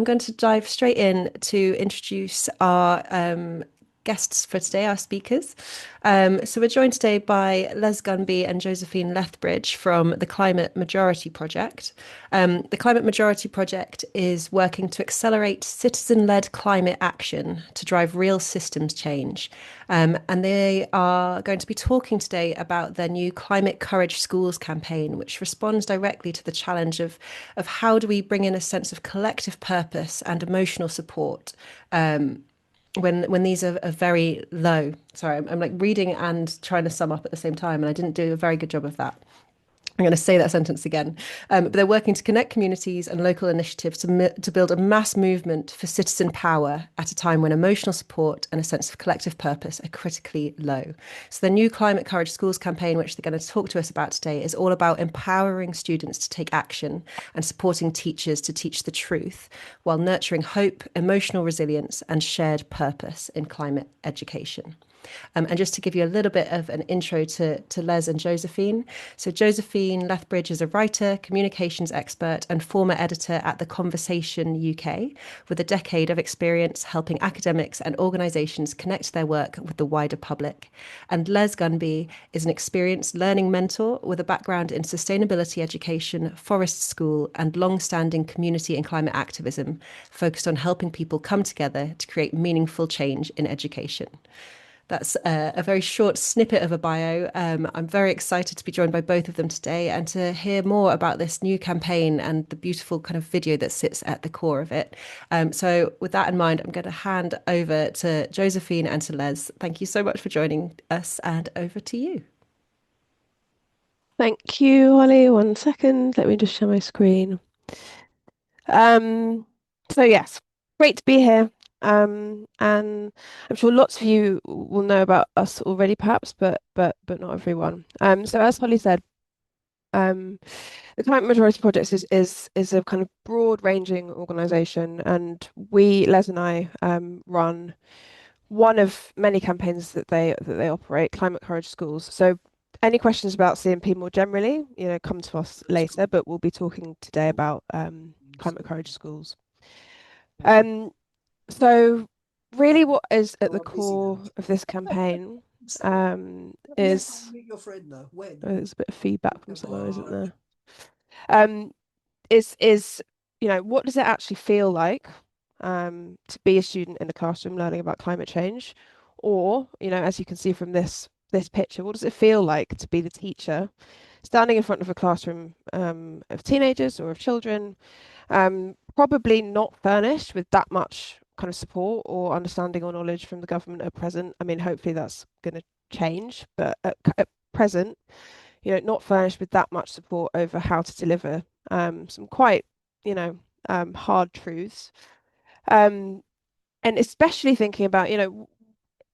I'm going to dive straight in to introduce our guests for today, our speakers. So we're joined today by Les Gunby and Josephine Lethbridge from the Climate Majority Project. The Climate Majority Project is working to accelerate citizen-led climate action to drive real systems change. And they are going to be talking today about their new Climate Courage Schools campaign, which responds directly to the challenge of how do we bring in a sense of collective purpose and emotional support when these are very low. Sorry, I'm like reading and trying to sum up at the same time, and I didn't do a very good job of that. I'm going to say that sentence again. But they're working to connect communities and local initiatives to build a mass movement for citizen power at a time when emotional support and a sense of collective purpose are critically low. So the new Climate Courage Schools campaign, which they're going to talk to us about today, is all about empowering students to take action and supporting teachers to teach the truth while nurturing hope, emotional resilience, and shared purpose in climate education. And just to give you a little bit of an intro to Les and Josephine. So, Josephine Lethbridge is a writer, communications expert, and former editor at The Conversation UK, with a decade of experience helping academics and organisations connect their work with the wider public. And Les Gunby is an experienced learning mentor with a background in sustainability education, forest school, and long standing community and climate activism, focused on helping people come together to create meaningful change in education. That's a very short snippet of a bio. I'm very excited to be joined by both of them today and to hear more about this new campaign and the beautiful kind of video that sits at the core of it. So, with that in mind, I'm going to hand over to Josephine and to Les. Thank you so much for joining us, and over to you. Thank you, Holly. 1 second. Let me just share my screen. Um, so yes, great to be here. And I'm sure lots of you will know about us already, perhaps, but not everyone. So as Holly said, um, the Climate Majority Project is a kind of broad-ranging organisation, and Les and I, run one of many campaigns that they operate, Climate Courage Schools. So any questions about CMP more generally, come to us later, but we'll be talking today about Climate Courage Schools. So really what is at the core of this campaign is there's a bit of feedback from someone, isn't there? Um, is what does it actually feel like to be a student in a classroom learning about climate change? Or, as you can see from this picture, what does it feel like to be the teacher standing in front of a classroom of teenagers or of children, probably not furnished with that much kind of support or understanding or knowledge from the government at present? I mean, hopefully that's going to change, but at present, not furnished with that much support over how to deliver some quite, hard truths. Um, and especially thinking about,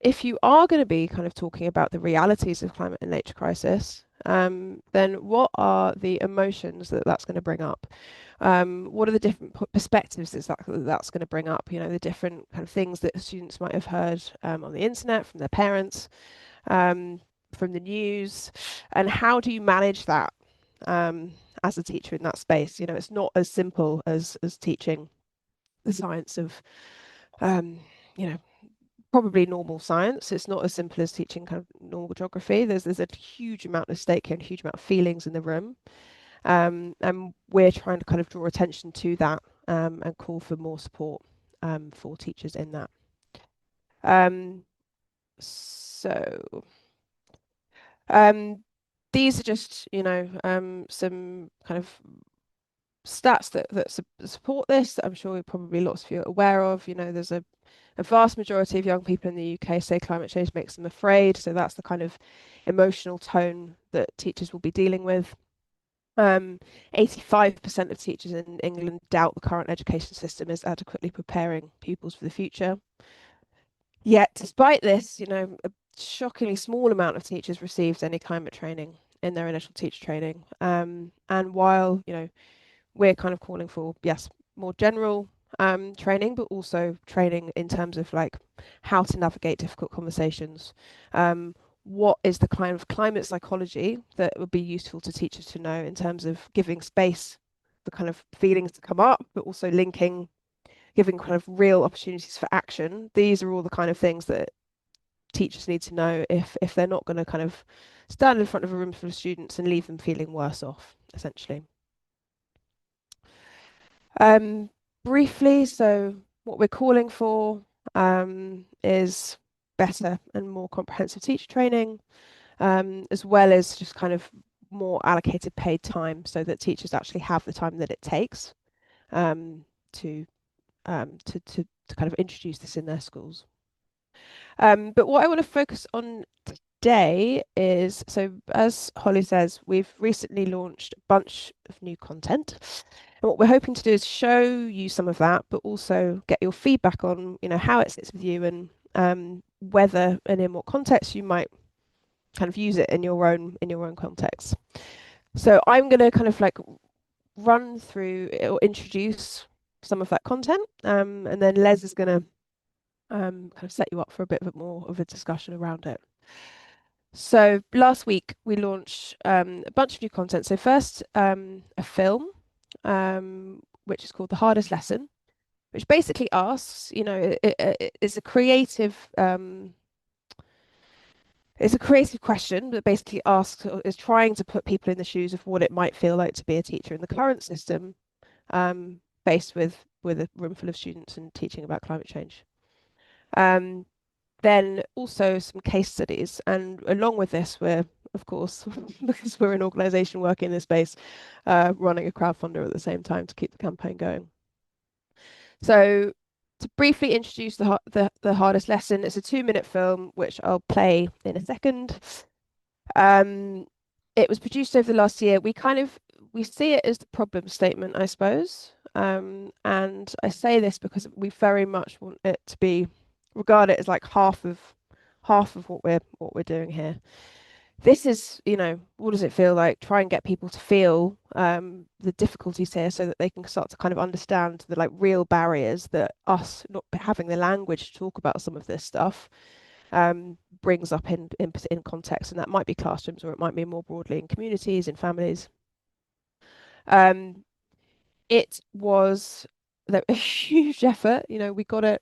if you are going to be kind of talking about the realities of climate and nature crisis, then what are the emotions that that's going to bring up? What are the different perspectives that's going to bring up? The different kind of things that students might have heard on the internet from their parents, from the news, and how do you manage that as a teacher in that space? It's not as simple as teaching the science of, um, you know, probably normal science. It's not as simple as teaching kind of normal geography. There's a huge amount of stake here and a huge amount of feelings in the room. And we're trying to kind of draw attention to that and call for more support for teachers in that. Um, so these are just, some kind of stats that support this that I'm sure probably lots of you are aware of. There's a vast majority of young people in the UK say climate change makes them afraid. So that's the kind of emotional tone that teachers will be dealing with. 85% of teachers in England doubt the current education system is adequately preparing pupils for the future. Yet, despite this, a shockingly small amount of teachers received any climate training in their initial teacher training. And while, we're kind of calling for, yes, more general training, but also training in terms of like how to navigate difficult conversations. What is the kind of climate psychology that would be useful to teachers to know in terms of giving space, the kind of feelings to come up, but also linking giving kind of real opportunities for action. These are all the kind of things that teachers need to know if they're not going to kind of stand in front of a room full of students and leave them feeling worse off, essentially. Briefly, so what we're calling for is better and more comprehensive teacher training, as well as just kind of more allocated paid time so that teachers actually have the time that it takes to kind of introduce this in their schools. But what I want to focus on today is, so as Holly says, we've recently launched a bunch of new content. And what we're hoping to do is show you some of that, but also get your feedback on, how it sits with you and whether and in what context you might kind of use it in your own context. So I'm going to kind of like run through or introduce some of that content, and then Les is going to kind of set you up for a bit more of a discussion around it. So last week we launched a bunch of new content. So first, a film, which is called The Hardest Lesson, which basically asks, it's a creative question that basically asks, is trying to put people in the shoes of what it might feel like to be a teacher in the current system, faced with a room full of students and teaching about climate change. Then also some case studies, and along with this, we're, of course, because we're an organisation working in this space, running a crowdfunder at the same time to keep the campaign going. So to briefly introduce the hardest lesson, it's a 2-minute film which I'll play in a second. It was produced over the last year. We see it as the problem statement, I suppose. And I say this because we very much want it to be regarded as like half of what we're doing here. This is, what does it feel like? Try and get people to feel the difficulties here so that they can start to kind of understand the like real barriers that us not having the language to talk about some of this stuff brings up in context, and that might be classrooms or it might be more broadly in communities, in families. It was a huge effort. We got it.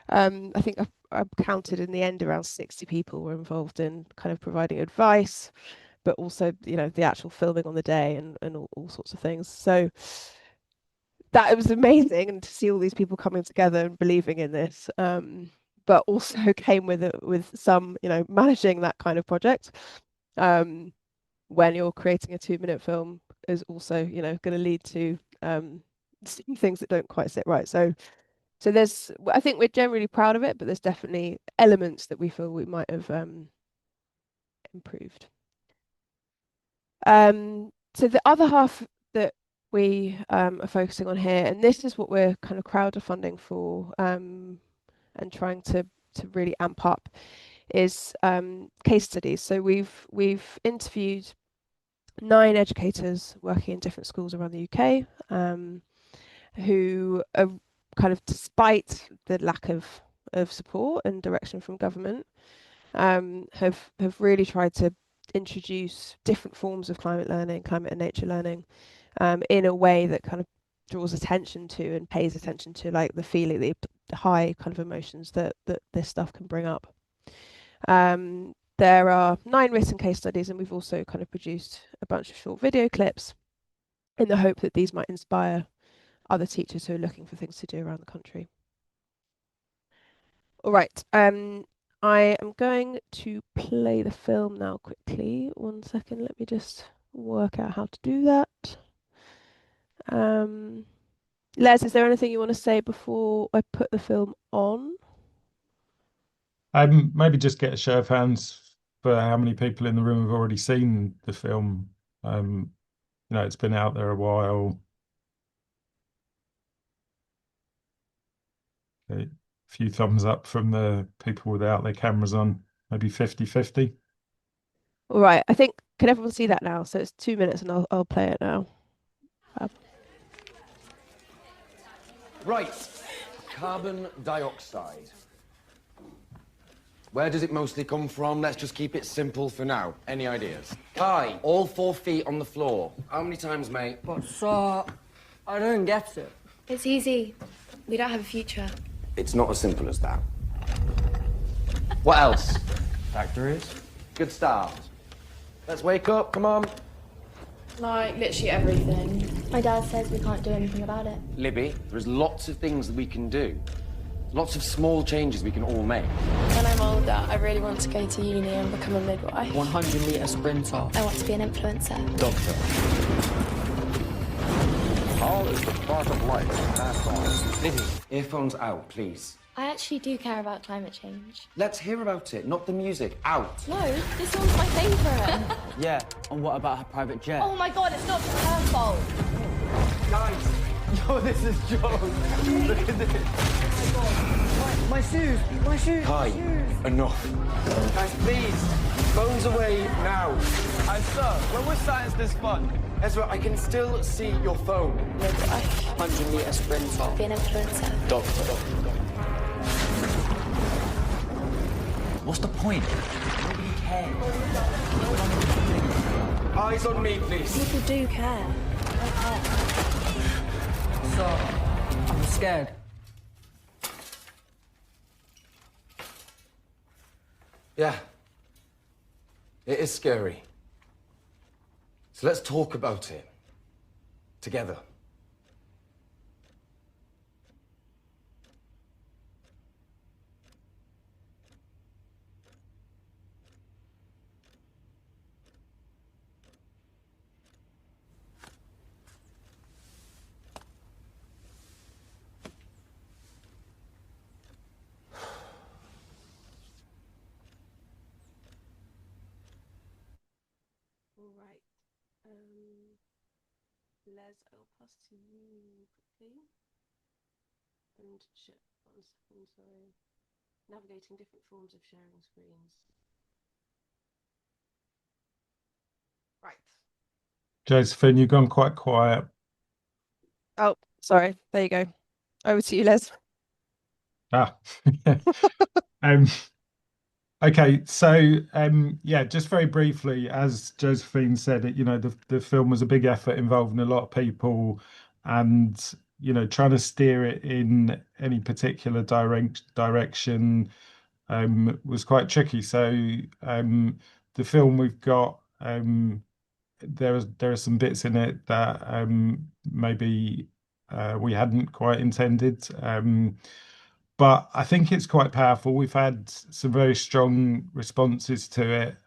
I think I've counted in the end around 60 people were involved in kind of providing advice, but also, the actual filming on the day and all sorts of things. So that it was amazing, and to see all these people coming together and believing in this. But also came with some, managing that kind of project. When you're creating a 2-minute film is also, going to lead to some things that don't quite sit right. So I think we're generally proud of it, but there's definitely elements that we feel we might have improved. So the other half that we are focusing on here, and this is what we're kind of crowdfunding for, and trying to really amp up, is case studies. So we've interviewed 9 educators working in different schools around the UK, who are kind of, despite the lack of support and direction from government, have really tried to introduce different forms of climate learning, climate and nature learning, in a way that kind of draws attention to and pays attention to like the feeling, the high kind of emotions that this stuff can bring up. There are 9 written case studies, and we've also kind of produced a bunch of short video clips in the hope that these might inspire other teachers who are looking for things to do around the country. All right, I am going to play the film now quickly. 1 second, let me just work out how to do that. Les, is there anything you want to say before I put the film on? Maybe just get a show of hands for how many people in the room have already seen the film. It's been out there a while. A few thumbs up from the people without their cameras on, maybe 50-50. All right, I think, can everyone see that now? So it's 2 minutes and I'll play it now. Right, carbon dioxide. Where does it mostly come from? Let's just keep it simple for now. Any ideas? Kai, all 4 feet on the floor. How many times, mate? But, sir, I don't get it. It's easy. We don't have a future. It's not as simple as that. What else? Factories? Good start. Let's wake up, come on. Like, literally everything. My dad says we can't do anything about it. Libby, there's lots of things that we can do. Lots of small changes we can all make. When I'm older, I really want to go to uni and become a midwife. 100-meter sprinter. I want to be an influencer. Doctor. All is the spark of life passed on. Libby, earphones out, please. I actually do care about climate change. Let's hear about it, not the music. Out. No, this one's my favourite. Yeah, and what about her private jet? Oh my god, it's not her fault. Guys, yo, this is joke. Look at this. Oh my shoes, my shoes. Kai, enough. Guys, please, phones away now. Sir, when was science this fun? Ezra, I can still see your phone. Midwife. 100-meter sprinter. Be an influencer. Doctor. What's the point? Nobody cares. Eyes on me, please. People do care. So, I'm scared. Yeah. It is scary. So let's talk about it. Together. All right. Les, I'll pass to you quickly. And shit, 1 second, sorry. Navigating different forms of sharing screens. Right. Josephine, you've gone quite quiet. Oh, sorry. There you go. Over to you, Les. Ah, um, okay. So, yeah, just very briefly, as Josephine said, the film was a big effort involving a lot of people, and trying to steer it in any particular direction was quite tricky. So, the film we've got, there are some bits in it that maybe we hadn't quite intended. But I think it's quite powerful. We've had some very strong responses to it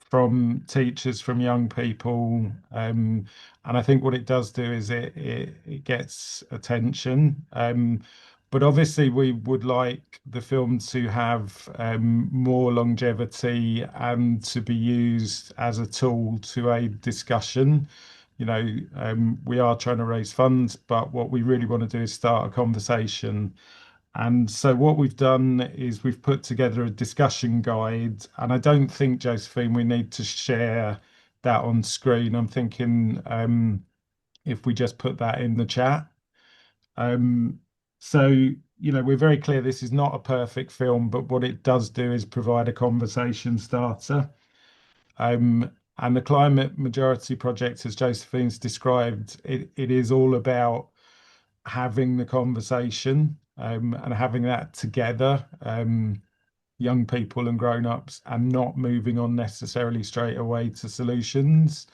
from teachers, from young people, and I think what it does do is it gets attention. But obviously, we would like the film to have more longevity and to be used as a tool to aid discussion. We are trying to raise funds, but what we really want to do is start a conversation. And so what we've done is we've put together a discussion guide, and I don't think, Josephine, we need to share that on screen. I'm thinking if we just put that in the chat. So, we're very clear this is not a perfect film, but what it does do is provide a conversation starter. And the Climate Majority Project, as Josephine's described, it is all about having the conversation and having that together, young people and grown-ups, and not moving on necessarily straight away to solutions,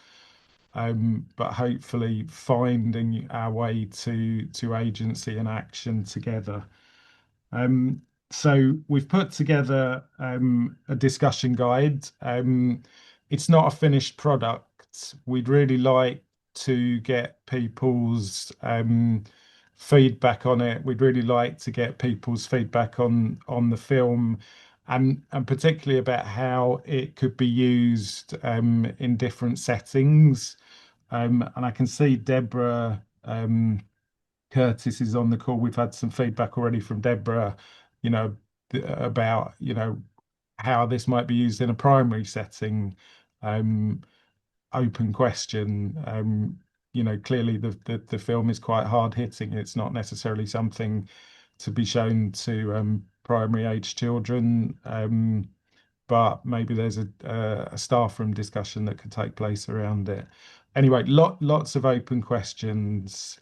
but hopefully finding our way to agency and action together. So we've put together a discussion guide. It's not a finished product. We'd really like to get people's feedback on it. We'd really like to get people's feedback on the film, and particularly about how it could be used in different settings. And I can see Deborah Curtis is on the call. We've had some feedback already from Deborah, about how this might be used in a primary setting. Open question. Clearly the film is quite hard hitting. It's not necessarily something to be shown to primary age children, but maybe there's a staff room discussion that could take place around it. Anyway, lots of open questions.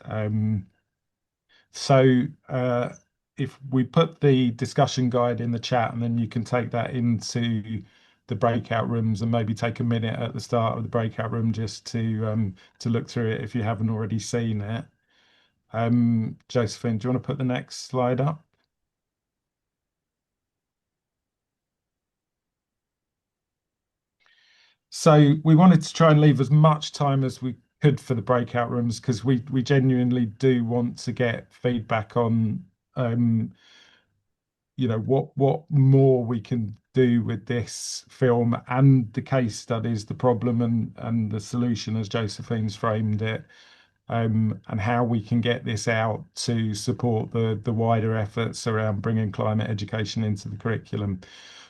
So if we put the discussion guide in the chat, and then you can take that into the breakout rooms and maybe take a minute at the start of the breakout room just to look through it if you haven't already seen it. Josephine, do you want to put the next slide up? So we wanted to try and leave as much time as we could for the breakout rooms, because we genuinely do want to get feedback on what more we can do with this film and the case studies, the problem and the solution as Josephine's framed it, and how we can get this out to support the wider efforts around bringing climate education into the curriculum.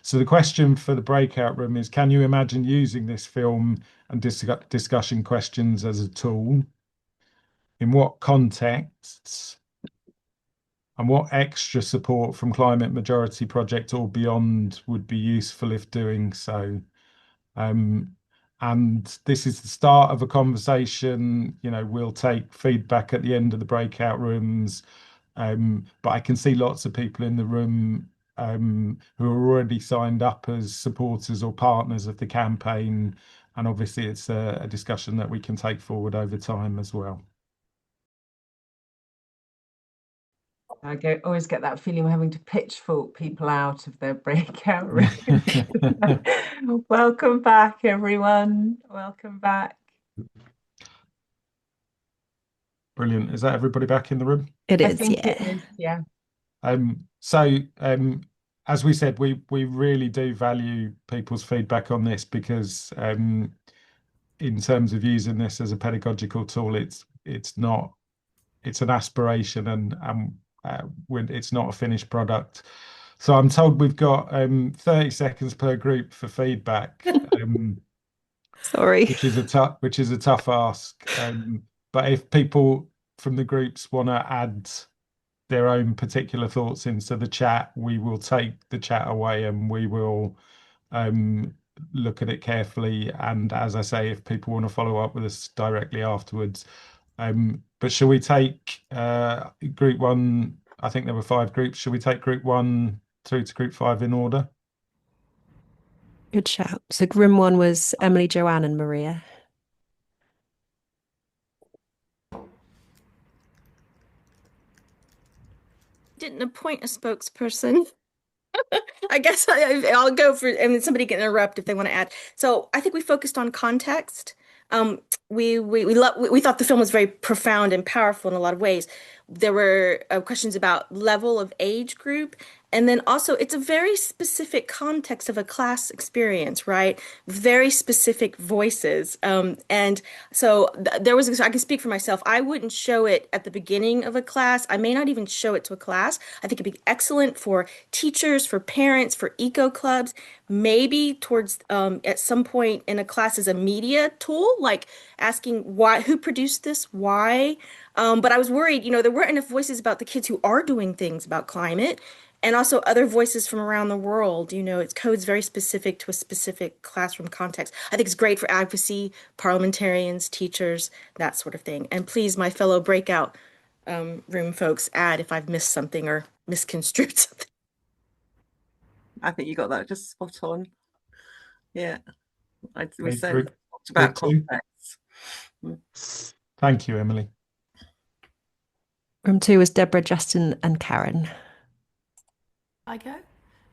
So the question for the breakout room is, can you imagine using this film and discussion questions as a tool? In what contexts? And what extra support from Climate Majority Project or beyond would be useful if doing so? And this is the start of a conversation. We'll take feedback at the end of the breakout rooms. But I can see lots of people in the room who are already signed up as supporters or partners of the campaign. And obviously it's a discussion that we can take forward over time as well. I always get that feeling we're having to pitchfork people out of their breakout room. Welcome back, everyone. Welcome back. Brilliant. Is that everybody back in the room? It I is, think yeah. it is, yeah. So as we said, we really do value people's feedback on this, because in terms of using this as a pedagogical tool, it's an aspiration, and it's not a finished product. So I'm told we've got 30 seconds per group for feedback. Sorry. Which is a tough ask. But if people from the groups want to add their own particular thoughts into the chat, we will take the chat away and we will look at it carefully. And as I say, if people want to follow up with us directly afterwards. But shall we take group 1? I think there were 5 groups. Shall we take group 1 through to group 5 in order? Good shout. So room 1 was Emily, Joanne, and Maria. Didn't appoint a spokesperson. I guess I'll go for, and somebody can interrupt if they want to add. So I think we focused on context. We thought the film was very profound and powerful in a lot of ways. There were questions about level of age group, and then also it's a very specific context of a class experience, right? Very specific voices, and so there was. I can speak for myself. I wouldn't show it at the beginning of a class. I may not even show it to a class. I think it'd be excellent for teachers, for parents, for eco clubs. Maybe towards at some point in a class as a media tool, like asking who produced this, why. But I was worried, there weren't enough voices about the kids who are doing things about climate, and also other voices from around the world. It's codes very specific to a specific classroom context. I think it's great for advocacy, parliamentarians, teachers, that sort of thing. And please, my fellow breakout room folks, add if I've missed something or misconstrued something. I think you got that just spot on. Yeah. We Group talked about 2. context. Thank you, Emily. Room 2 was Deborah, Justin, and Karen. I go.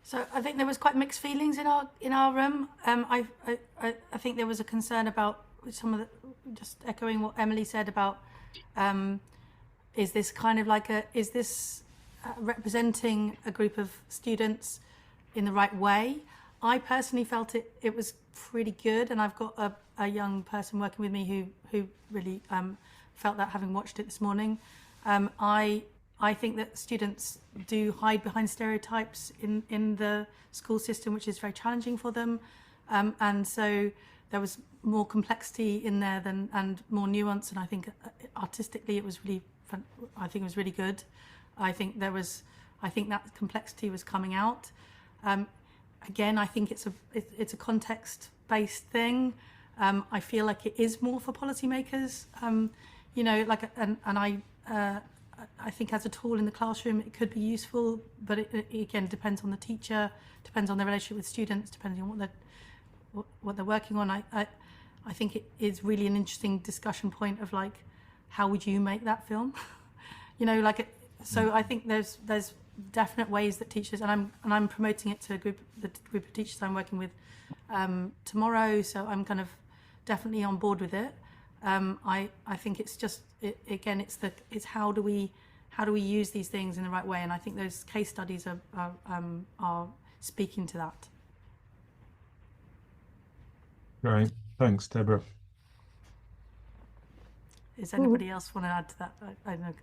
So I think there was quite mixed feelings in our room. I think there was a concern about some of the, just echoing what Emily said about, is this kind of like is this representing a group of students in the right way? I personally felt it was pretty good, and I've got a young person working with me who really felt that, having watched it this morning. I think that students do hide behind stereotypes in the school system, which is very challenging for them, and so there was more complexity in there and more nuance, and I think artistically it was really fun. I think it was really good. I think that complexity was coming out. Again, I think it's a context-based thing. I feel like it is more for policymakers. I think as a tool in the classroom, it could be useful, but it again depends on the teacher, depends on their relationship with students, depending on what they're working on. I think it is really an interesting discussion point of like, how would you make that film? You know, like so I think there's definite ways that teachers, and I'm promoting it to the group of teachers I'm working with tomorrow, so I'm kind of definitely on board with it. I think it's just it's how do we use these things in the right way, and I think those case studies are speaking to that. Great, thanks, Deborah. Does anybody else want to add to that? I don't know.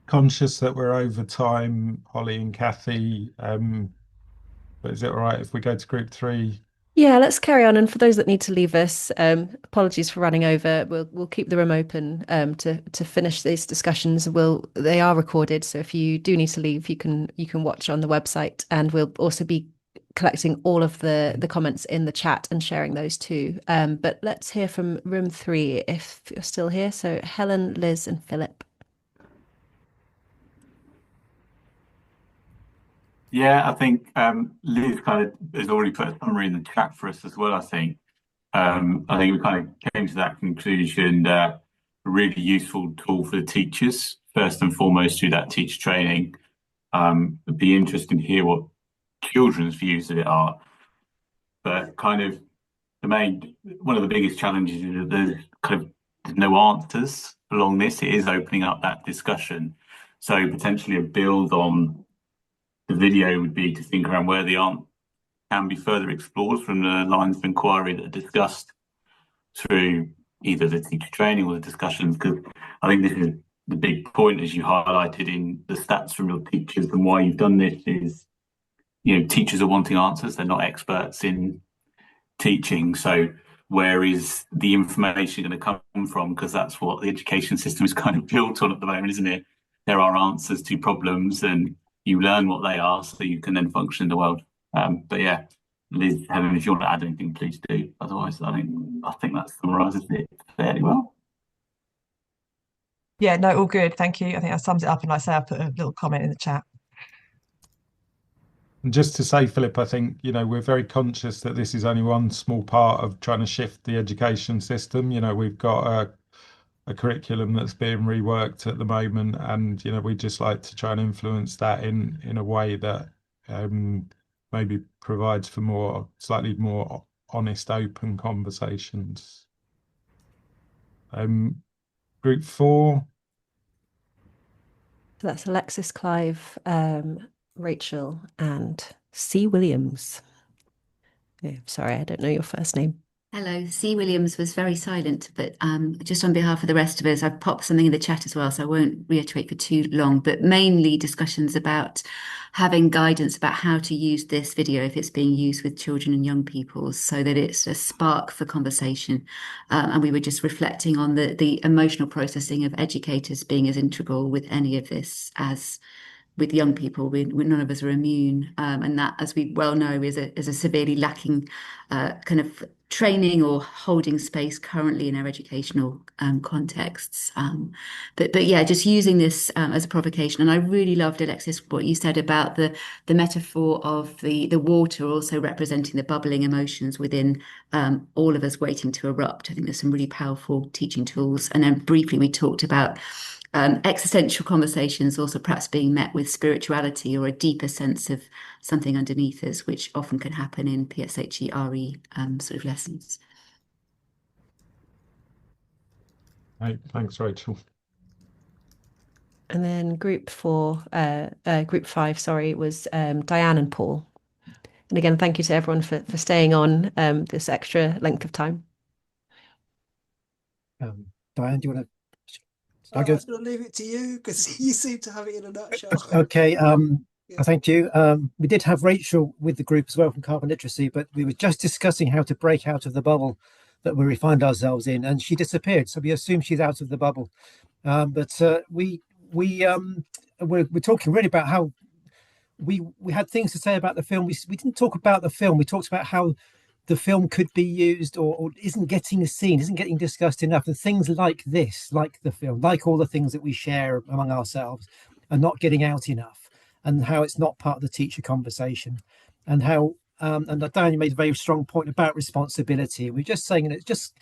Conscious that we're over time, Holly and Kathy, but is it all right if we go to group 3? Yeah, let's carry on. And for those that need to leave us, apologies for running over. We'll keep the room open to finish these discussions. They are recorded, so if you do need to leave, you can watch on the website, and we'll also be collecting all of the comments in the chat and sharing those too. But let's hear from room 3 if you're still here. So Helen, Liz, and Philip. Yeah, I think Liz kind of has already put a summary in the chat for us as well, I think. I think we kind of came to that conclusion that a really useful tool for the teachers, first and foremost through that teacher training. It'd be interesting to hear what children's views of it are. But kind of one of the biggest challenges is that there's no answers along this. It is opening up that discussion. So potentially a build on the video would be to think around where the answer can be further explored from the lines of inquiry that are discussed through either the teacher training or the discussions, because I think this is the big point, as you highlighted in the stats from your teachers, and why you've done this is, you know, teachers are wanting answers. They're not experts in teaching. So where is the information going to come from? Because that's what the education system is kind of built on at the moment, isn't it? There are answers to problems, and you learn what they are so you can then function in the world. But yeah, Liz, Helen, if you want to add anything, please do. Otherwise, I think that summarises it fairly well. Yeah, no, all good. Thank you. I think that sums it up. And like I say, I put a little comment in the chat. And just to say, Philip, I think, you know, we're very conscious that this is only one small part of trying to shift the education system. You know, we've got a curriculum that's being reworked at the moment, and, you know, we just like to try and influence that in a way that maybe provides for slightly more honest, open conversations. Group 4. So that's Alexis, Clive, Rachel, and C. Williams. Oh, sorry, I don't know your first name. Hello, C. Williams was very silent, but just on behalf of the rest of us, I've popped something in the chat as well, so I won't reiterate for too long, but mainly discussions about having guidance about how to use this video if it's being used with children and young people, so that it's a spark for conversation. And we were just reflecting on the emotional processing of educators being as integral with any of this as with young people. None of us are immune, and that, as we well know, is a severely lacking kind of training or holding space currently in our educational contexts. But yeah, just using this as a provocation. And I really loved, Alexis, what you said about the metaphor of the water also representing the bubbling emotions within all of us waiting to erupt. I think there's some really powerful teaching tools. And then briefly we talked about existential conversations also perhaps being met with spirituality or a deeper sense of something underneath us, which often can happen in PSHE-RE sort of lessons. Right, thanks, Rachel. And then group 5, sorry, was Diane and Paul. And again, thank you to everyone for staying on this extra length of time. Diane, do you want to? I was going to leave it to you because you seem to have it in a nutshell. Okay. Thank you. We did have Rachel with the group as well from Carbon Literacy, but we were just discussing how to break out of the bubble that we find ourselves in, and she disappeared. So we assume she's out of the bubble. But we're talking really about how we had things to say about the film. We didn't talk about the film. We talked about how the film could be used or isn't getting seen, isn't getting discussed enough. And things like this, like the film, like all the things that we share among ourselves, are not getting out enough, and how it's not part of the teacher conversation, and how and Daniel made a very strong point about responsibility. We're just saying that it's just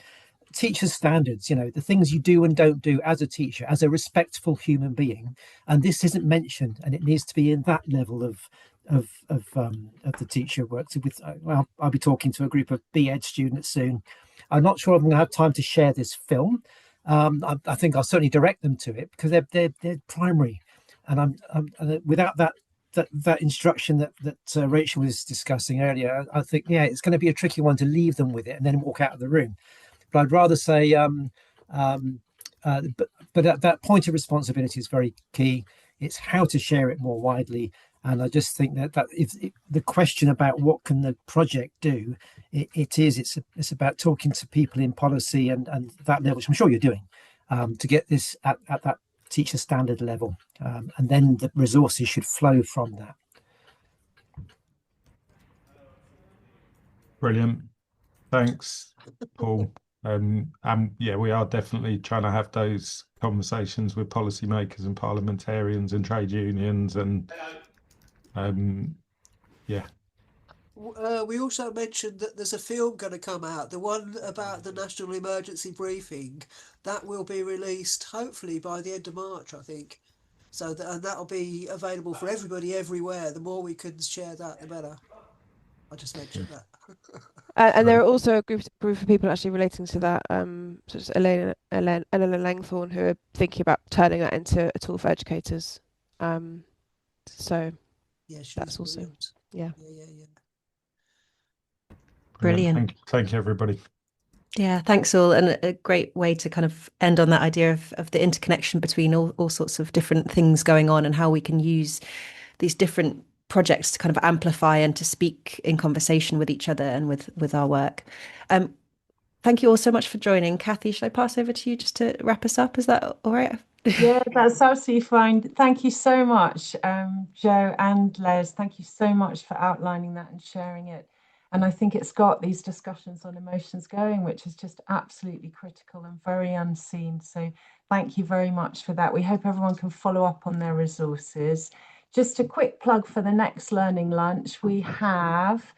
teacher standards, the things you do and don't do as a teacher, as a respectful human being, and this isn't mentioned, and it needs to be in that level of the teacher works with. Well, I'll be talking to a group of B.Ed students soon. I'm not sure I'm going to have time to share this film. I think I'll certainly direct them to it because they're primary, and without that instruction that Rachel was discussing earlier, I think it's going to be a tricky one to leave them with it and then walk out of the room. But I'd rather say, but that point of responsibility is very key. It's how to share it more widely, and I just think that if the question about what can the project do, it's about talking to people in policy and that level, which I'm sure you're doing, to get this at that teacher standard level, and then the resources should flow from that. Brilliant. Thanks, Paul. And yeah, we are definitely trying to have those conversations with policymakers and parliamentarians and trade unions, and yeah. We also mentioned that there's a film going to come out, the one about the National Emergency Briefing, that will be released hopefully by the end of March, I think. So and that'll be available for everybody everywhere. The more we can share that, the better. I just mentioned that. And there are also a group of people actually relating to that, such as Eleanor Langthorne, who are thinking about turning that into a tool for educators. So yeah, that's also yeah. Brilliant. Thank you, everybody. Yeah, thanks all. And a great way to kind of end on that idea of the interconnection between all sorts of different things going on and how we can use these different projects to kind of amplify and to speak in conversation with each other and with our work. Thank you all so much for joining. Kathy, should I pass over to you just to wrap us up? Is that all right? Yeah, that's absolutely fine. Thank you so much, Joe and Les. Thank you so much for outlining that and sharing it. And I think it's got these discussions on emotions going, which is just absolutely critical and very unseen. So thank you very much for that. We hope everyone can follow up on their resources. Just a quick plug for the next Learning Lunch. We have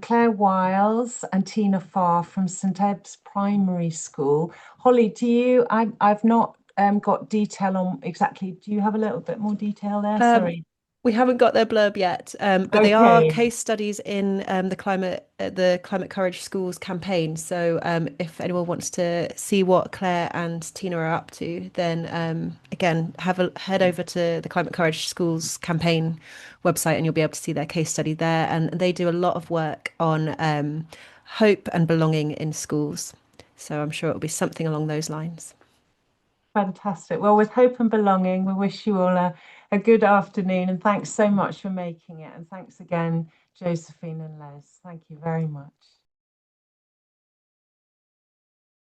Claire Wiles and Tina Farr from St Ebbe's Primary School. Holly, do you, I've not got detail on exactly, do you have a little bit more detail there? Sorry. We haven't got their blurb yet, but they are case studies in the Climate Courage Schools campaign. So if anyone wants to see what Claire and Tina are up to, then again, head over to the Climate Courage Schools campaign website and you'll be able to see their case study there. And they do a lot of work on hope and belonging in schools. So I'm sure it'll be something along those lines. Fantastic. Well, with hope and belonging, we wish you all a good afternoon and thanks so much for making it. And thanks again, Josephine and Les. Thank you very much.